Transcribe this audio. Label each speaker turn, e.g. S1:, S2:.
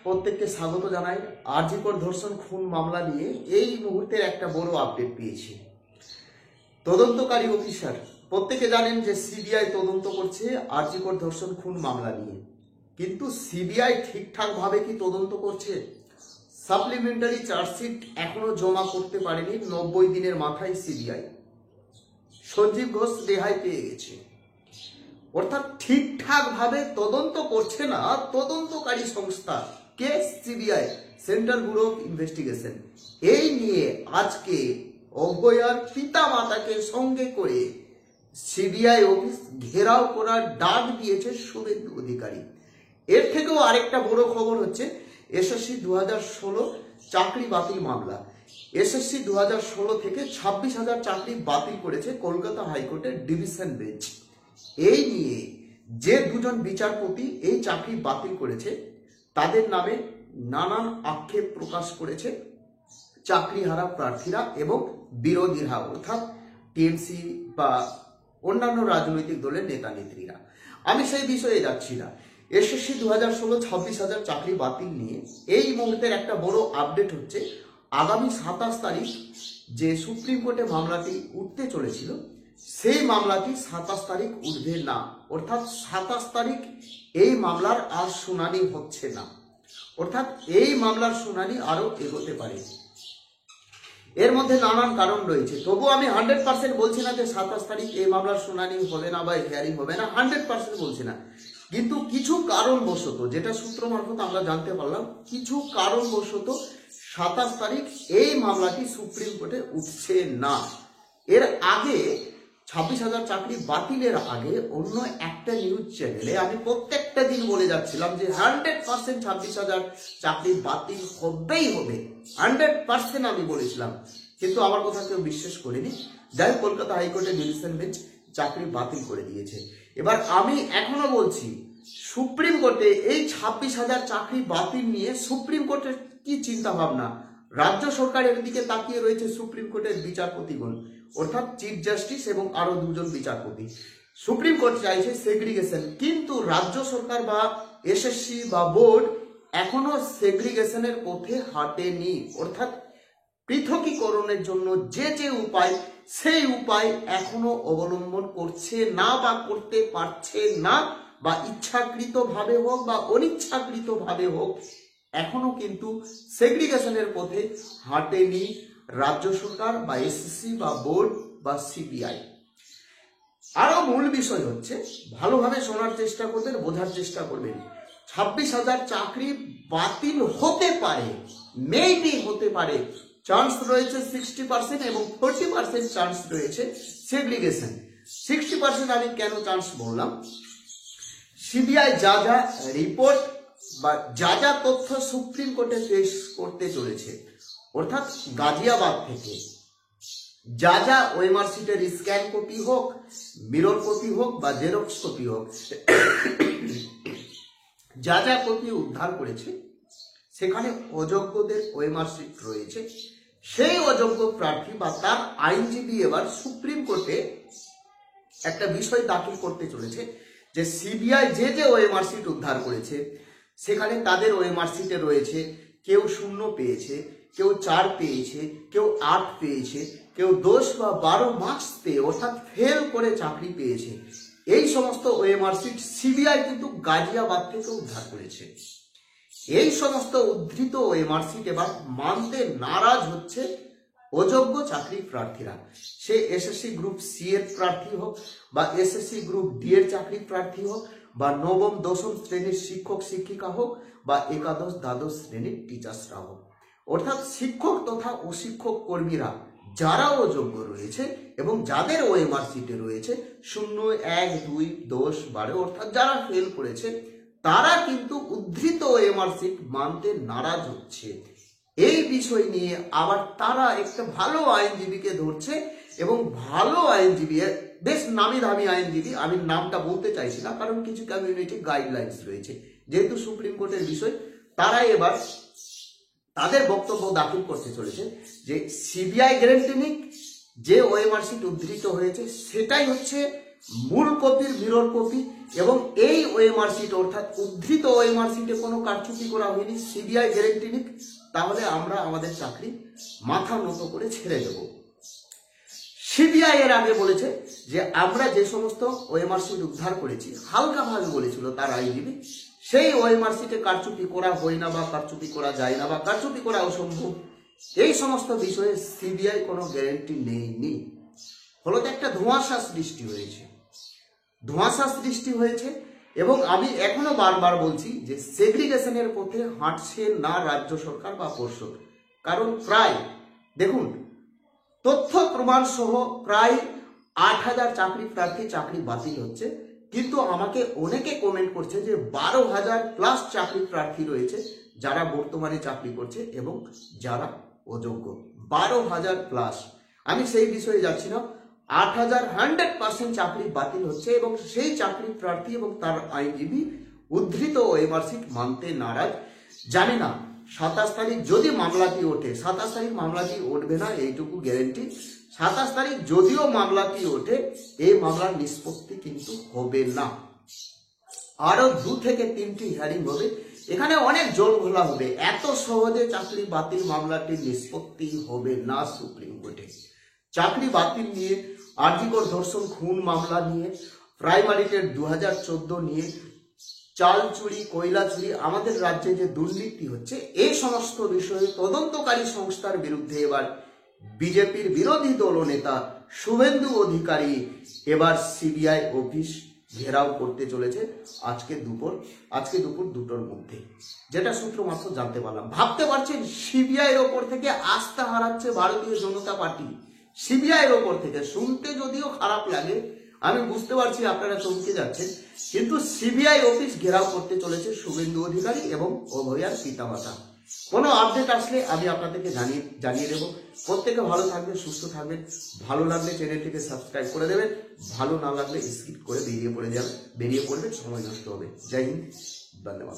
S1: প্রত্যেককে স্বাগত জানাই। আরজি কর ধর্ষণ খুন মামলা নিয়ে এই মুহূর্তের একটা বড় আপডেট পেয়েছি। তদন্তকারী অফিসার, প্রত্যেকে জানেন যে সিবিআই তদন্ত করছে আরজি কর ধর্ষণ খুন মামলা নিয়ে, কিন্তু সিবিআই ঠিকঠাক ভাবে কি তদন্ত করছে? সাপ্লিমেন্টারি চার্জশিট এখনো জমা করতে পারেনি 90 দিনের মাথায় সিবিআই। সঞ্জীব ঘোষ রেহাই পেয়ে গেছে, অর্থাৎ ঠিকঠাক ভাবে তদন্ত করছে না তদন্তকারী সংস্থা কে? CBI, central bureau of investigation. এই নিয়ে আজকে অভয়ার পিতা মাতাকে সঙ্গে করে সিবিআই অফিস ঘেরাও করার ডাক দিয়েছে শুভেন্দু অধিকারী। এর থেকেও আরেকটা বড় খবর হচ্ছে এসএসসি 2016 চাকরি বাতিল মামলা। এসএসসি 2016 থেকে 26,000 চাকরি বাতিল করেছে কলকাতা হাইকোর্টের ডিভিশন বেঞ্চ। এই নিয়ে যে দুজন বিচারপতি এই চাকরি বাতিল করেছে তাদের নামে নানান আক্ষেপ প্রকাশ করেছে চাকরিহারা প্রার্থীরা এবং বিরোধীরা, অর্থাৎ টিএমসি বা অন্যান্য রাজনৈতিক দলের নেতা নেত্রীরা। আমি সেই বিষয়ে যাচ্ছি না। এসএসসি 2016 26,000 চাকরি বাতিল নিয়ে এই মুহূর্তের একটা বড় আপডেট হচ্ছে আগামী 27 তারিখ যে সুপ্রিম কোর্টে মামলাটি উঠতে চলেছিল সেই মামলাটি 27 তারিখ উঠবে না, অর্থাৎ 27 তারিখ এই মামলার আর শুনানি হচ্ছে না, অর্থাৎ এই মামলার শুনানি আরো এগোতে পারে। এর মধ্যে নানান কারণ রয়েছে, তবু আমি 100% বলছি না যে 27 তারিখ এই মামলার শুনানি হবে না বা হিয়ারিং হবে না, 100% বলছি না, কিন্তু কিছু কারণবশত, যেটা সূত্র মারফত আমরা জানতে পারলাম, কিছু কারণবশত 27 তারিখ এই মামলাটি সুপ্রিম কোর্টে উঠছে না। এর আগে 26,000 চাকরি বাতিলের আগে অন্য একটা নিউজ চ্যানেলে আমি প্রত্যেকটা দিন বলে যাচ্ছিলাম যে 100% 26,000 চাকরি বাতিল হবেই হবে, 100% আমি বলেছিলাম, কিন্তু আমার কথা কেউ বিশ্বাস করেনি। যাই কলকাতা হাইকোর্টের ডিভিশন বেঞ্চ চাকরি বাতিল করে দিয়েছে। এবার আমি এখনো বলছি সুপ্রিম কোর্টে এই 26,000 চাকরি বাতিল নিয়ে সুপ্রিম কোর্টের কি চিন্তা ভাবনা? রাজ্য সরকারের দিকে তাকিয়ে রয়েছে সুপ্রিম কোর্টের বিচারপতিগণ, অর্থাৎ চিফ জাস্টিস এবং আরো দুজন বিচারপতি। সুপ্রিম কোর্ট চাইছে সেগ্রিগেশন, কিন্তু রাজ্য সরকার বা এসএসসি বা বোর্ড এখনো সেগ্রিগেশনের পথে হাঁটেনি, অর্থাৎ পৃথকীকরণের জন্য যে যে উপায় সেই উপায় এখনো অবলম্বন করছে না বা করতে পারছে না, বা ইচ্ছাকৃত ভাবে হোক বা অনিচ্ছাকৃত ভাবে হোক এখনো কিন্তু সেগ্রিগেশনের পথে হাঁটেনি রাজ্য সরকার বা এসএসসি বা বোর্ড বা সিবিআই। আরো মূল বিষয় হচ্ছে, ভালোভাবে শোনার চেষ্টা করবেন, বোঝার চেষ্টা করবেন, 26,000 চাকরি বাতিল হতে পারে, মেবি হতে পারে, চান্স রয়েছে 60% এবং 40% চান্স রয়েছে সেগ্রিগেশন। 60% আমি কেন চান্স বললাম? সিবিআই যা যা রিপোর্ট বা যা যা তথ্য সুপ্রিম কোর্টে পেশ করতে চলেছে, অর্থাৎ গাজিয়াবাদ থেকে যা যা ওএমআর শিটের স্ক্যান কপি হোক, মিরর কপি হোক বা জেরক্স কপি হোক, যা যা কপি উদ্ধার করেছে সেখানে অযোগ্যদের ওএমআর শিট রয়েছে। সেই অযোগ্য প্রার্থী বা তার আইনজীবী এবার সুপ্রিম কোর্টে একটা বিষয় দাখিল করতে চলেছে যে সিবিআই যে যে ওএমআর শিট উদ্ধার করেছে সেখানে তাদের ওএমআর শিটে রয়েছে কেউ 0 পেয়েছে, কেউ 4 পেয়েছে, কেউ 8 পেয়েছে, কেউ 10 বা 12 মার্কস পেয়ে অর্থাৎ ফেল করে চাকরি পেয়েছে। এই সমস্ত ওএমআর শিট সিবিআই কিন্তু গাজিয়াবাদ থেকে উদ্ধার করেছে। এই সমস্ত উদ্ধৃত ওএমআর শিট এবার মানতে নারাজ হচ্ছে অযোগ্য চাকরি প্রার্থীরা। সে এসএসসি গ্রুপ সি এর প্রার্থী হোক বা এসএসসি গ্রুপ ডি এর চাকরি প্রার্থী হোক বা নবম দশম শ্রেণীর শিক্ষক শিক্ষিকা হোক বা একাদশ দ্বাদশ শ্রেণীর টিচার্সরা হোক, অর্থাৎ শিক্ষক তথা অশিক্ষক কর্মীরা যারা অযোগ্য রয়েছে এবং যাদের ওএমআর শিটে রয়েছে 0, 1, 2, 10, 12 অর্থাৎ যারা ফেল করেছে, তারা কিন্তু উদ্ধৃত ওএমআর শিট মানতে নারাজ হচ্ছে। এই বিষয় নিয়ে আবার তারা একটা ভালো আইনজীবীকে ধরছে এবং ভালো আইনজীবী, বেশ নামি দামি আইনজীবী, আমি নামটা বলতে চাইছি না কারণ কিছু কমিউনিটি গাইডলাইন্স রয়েছে, যেহেতু সুপ্রিম কোর্টের বিষয়, তারা এবার তাদের বক্তব্য দাখিল করতে চলেছে যে সিবিআই গ্যারান্টি নিক, যে ওএমআর শিট উদ্ধৃত হয়েছে সেটাই হচ্ছে মূল কপির মিরর কপি এবং এই ওএমআর শিট অর্থাৎ উদ্ধৃত ওএমআর শিটে কোনো কারচুপি করা হয়নি, সিবিআই গ্যারেন্টি নিক, তাহলে আমরা আমাদের চাকরি মাথা নত করে ছেড়ে দেব। সিবিআই এর আগে বলেছে যে আমরা যে সমস্ত ওএমআর শিট উদ্ধার করেছি, হালকাভাবে বলেছিল তার আইনজীবী, সেই ওএমআর শিটে কারচুপি করা হয় না বা কারচুপি করা যায় না বা কারচুপি করা অসম্ভব, এই সমস্ত বিষয়ে সিবিআই কোনো গ্যারেন্টি নেয়নি। ফলত একটা ধোঁয়াশা সৃষ্টি হয়েছে এবং আমি এখনো বারবার বলছি যে সেগ্রিগেশনের পথে হাঁটছে না রাজ্য সরকার বা পর্ষদ। কারণ প্রায় দেখুন, তথ্য প্রমাণ সহ প্রায় 8,000 চাকরি প্রার্থী চাকরি বাতিল হচ্ছে, কিন্তু আমাকে অনেকে কমেন্ট করছে যে 12,000 প্লাস চাকরি প্রার্থী রয়েছে যারা বর্তমানে চাকরি করছে এবং যারা অযোগ্য। 12,000 প্লাস, আমি সেই বিষয়ে যাচ্ছি না। 8,000 100% চাকরি বাতিল হচ্ছে এবং সেই চাকরি প্রার্থী এবং তার আইনজীবী উদ্ধৃত ওএমআর শিট মানতে নারাজ। জানি না 27 তারিখ যদি মামলাটি ওঠে, 27 তারিখ মামলাটি উঠবে না এইটুকু গ্যারেন্টি। 27 তারিখ যদিও মামলাটি ওঠে, এই মামলার নিষ্পত্তি কিন্তু হবে না, আরো 2 থেকে 3টি হিয়ারিং হবে, এখানে অনেক জল ঘোলা হবে। এত সহজে চাকরি বাতিল মামলাটির নিষ্পত্তি হবে না সুপ্রিম কোর্টে। চাকরি বাতিল নিয়ে, আরজিকর ধর্ষণ খুন মামলা নিয়ে, প্রাইমারি টেট 2014 নিয়ে, চাল চুরি, কয়লা চুরি, আমাদের রাজ্যে যে দুর্নীতি হচ্ছে, এই সমস্ত বিষয়ে তদন্তকারী সংস্থার বিরুদ্ধে এবার বিজেপির বিরোধী দলনেতা শুভেন্দু অধিকারী এবার সিবিআই অফিস ঘেরাও করতে চলেছে আজকে দুপুর 2টোর মধ্যে, যেটা সূত্র মাত্র জানতে পারলাম। ভাবতে পারছেন সিবিআই এর ওপর থেকে আস্থা হারাচ্ছে ভারতীয় জনতা পার্টি। সিবিআই এর ওপর থেকে শুনতে যদিও খারাপ লাগে, আমি বুঝতে পারছি আপনারা চমকে যাচ্ছেন, কিন্তু সিবিআই অফিস ঘেরাও করতে চলেছে শুভেন্দু অধিকারী এবং অভয়ার পিতামাতা। কোনো আপডেট আসলে আমি আপনাদেরকে জানিয়ে দেবো। প্রত্যেকে ভালো থাকবেন, সুস্থ থাকবেন। ভালো লাগলে চ্যানেলটিকে সাবস্ক্রাইব করে দেবেন, ভালো না লাগলে স্কিপ করে বেরিয়ে পড়বেন, সময় নষ্ট হবে। জয় হিন্দ, ধন্যবাদ।